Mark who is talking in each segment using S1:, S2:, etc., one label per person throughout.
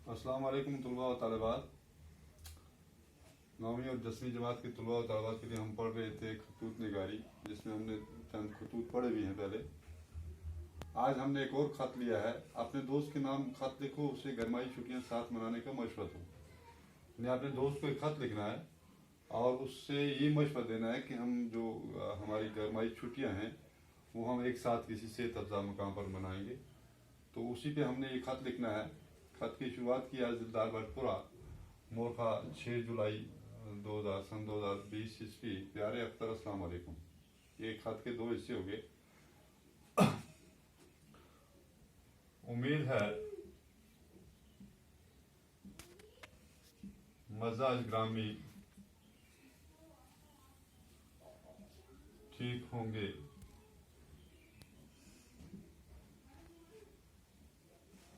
S1: अस्सलाम वालेकुम तलबा व तालिबात। 9वीं और 10वीं जमात के तलबा व तालिबात के लिए हम पढ़ रहे थे खतूत निगारी, जिसमें हमने चंद खतूत पढ़े भी हैं पहले। आज हमने एक और ख़त लिया है। अपने दोस्त के नाम ख़त लिखो, उसे गरमाई छुट्टियां साथ मनाने का मशवरा दो। यानी अपने दोस्त को एक ख़त लिखना है और उससे ये मशवरा देना है कि हम जो हमारी गरमाई छुट्टियाँ हैं वो हम एक साथ किसी सेहत अफजा मकाम पर मनाएंगे। तो उसी पे हमने ये ख़त लिखना है। ख़त की शुरुआत की आज दिलदार भटपुरा मोरखा 6 जुलाई 2020 ईस्वी। प्यारे अख्तर अस्सलाम वालेकुम। ये ख़त के 2 हिस्से हो गए। उम्मीद है मजाज ग्रामी ठीक होंगे।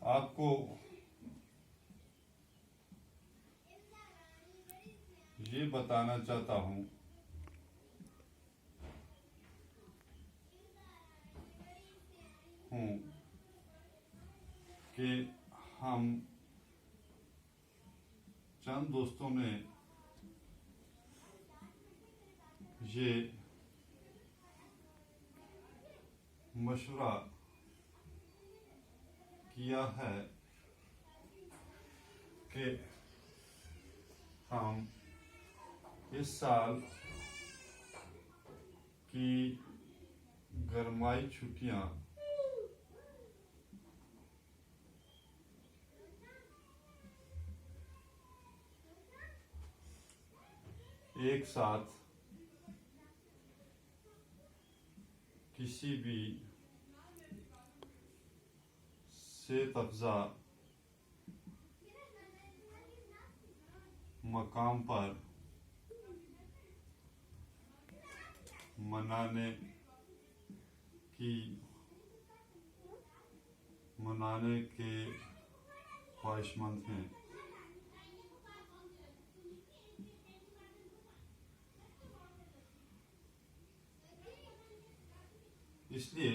S1: आपको ये बताना चाहता हूँ कि हम चंद दोस्तों ने ये मशवरा किया है कि हम इस साल की गरमाई छुट्टियां एक साथ किसी भी सेहत अफजा मकाम पर मनाने के ख्वाहिशमंद हैं। इसलिए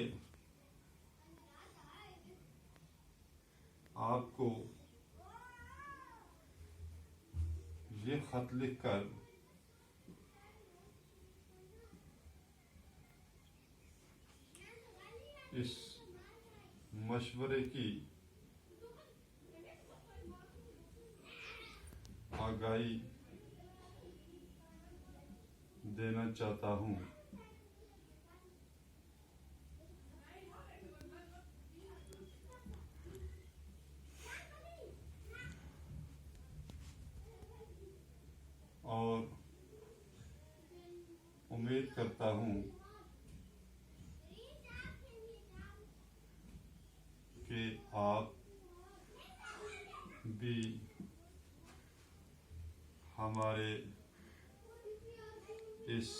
S1: आपको ये खत लिखकर इस मशवरे की आगाही देना चाहता हूँ। और उम्मीद करता हूँ कि आप भी हमारे इस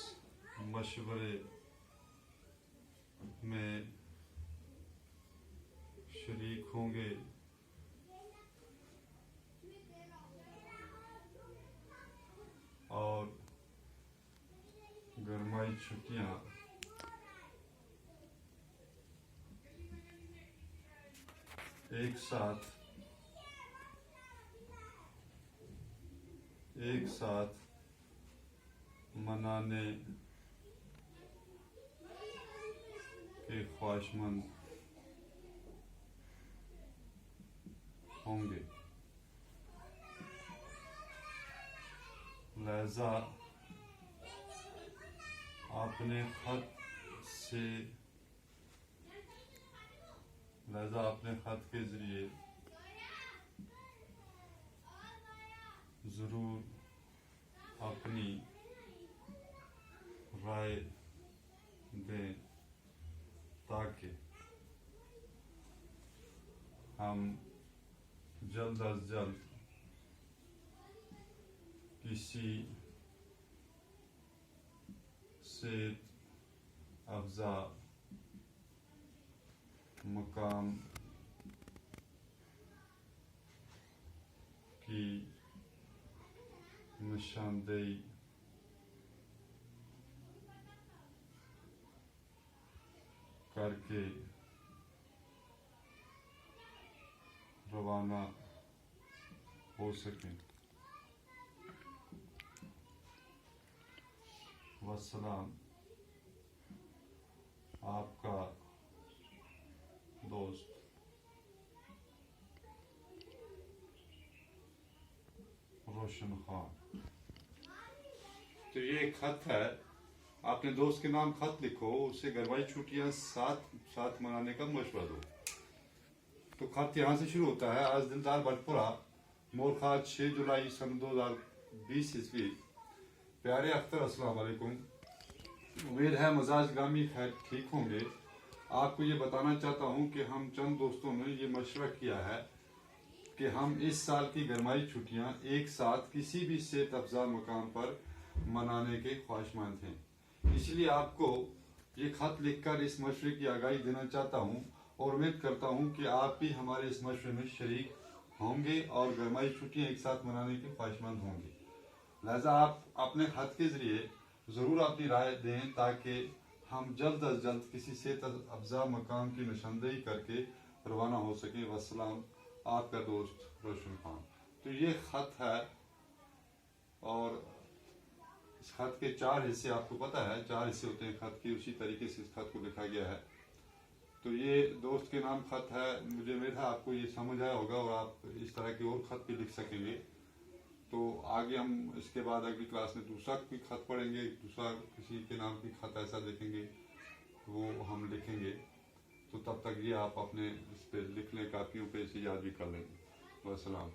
S1: मशवरे में शरीक होंगे और गरमाई छुट्टियां एक साथ मनाने के ख्वाहिशमंद होंगे। लिहाजा अपने खत के जरिए ज़रूर अपनी राय दें ताकि हम जल्द अज जल्द किसी सेहत अफजा मकाम की निशानदेही करके रवाना हो सके। वस्सलाम, आपका दोस्त रोशन खान। तो ये खत है, अपने दोस्त के नाम खत लिखो, उसे गरमाई छुट्टियां साथ साथ मनाने का मशवरा दो। तो खत यहाँ से शुरू होता है। आज दिलदार भटपुरा, मोरखाज, 6 जुलाई सन 2020 ईस्वी। प्यारे अख्तर, अस्सलाम वालेकुम। उम्मीद है मजाज गामी खैर ठीक होंगे। आपको ये बताना चाहता हूँ कि हम चंद दोस्तों ने ये मशवरा किया है कि हम इस साल की गरमाई छुट्टियां एक साथ किसी भी सेहत अफजा मकाम पर मनाने के ख्वाहिशमंद हैं। इसलिए आपको ये खत लिखकर इस मशवरे की आगाही देना चाहता हूँ और उम्मीद करता हूँ कि आप भी हमारे इस मशवरे में शरीक होंगे और गरमाई छुट्टियां एक साथ मनाने के ख्वाहिशमंद होंगे। लिहाजा आप अपने खत के जरिए ज़रूर अपनी राय दें ताकि हम जल्द अज जल्द किसी सेहत अफजा मकाम की निशानदेही करके रवाना हो सके। वस्सलाम, आपका दोस्त रोशन खान। तो ये खत है और इस खत के 4 हिस्से, आपको पता है 4 हिस्से होते हैं खत के, उसी तरीके से इस खत को लिखा गया है। तो ये दोस्त के नाम खत है। मुझे उम्मीद है आपको ये समझ आया होगा और आप इस तरह के और खत भी लिख सकेंगे। तो आगे हम इसके बाद अगली क्लास में दूसरा कोई खत पढ़ेंगे, दूसरा किसी के नाम की खत ऐसा देखेंगे वो हम लिखेंगे। तो तब तक ये आप अपने इस पे लिख लें, कापियों पे इसे याद भी कर लेंगे। वस्सलाम।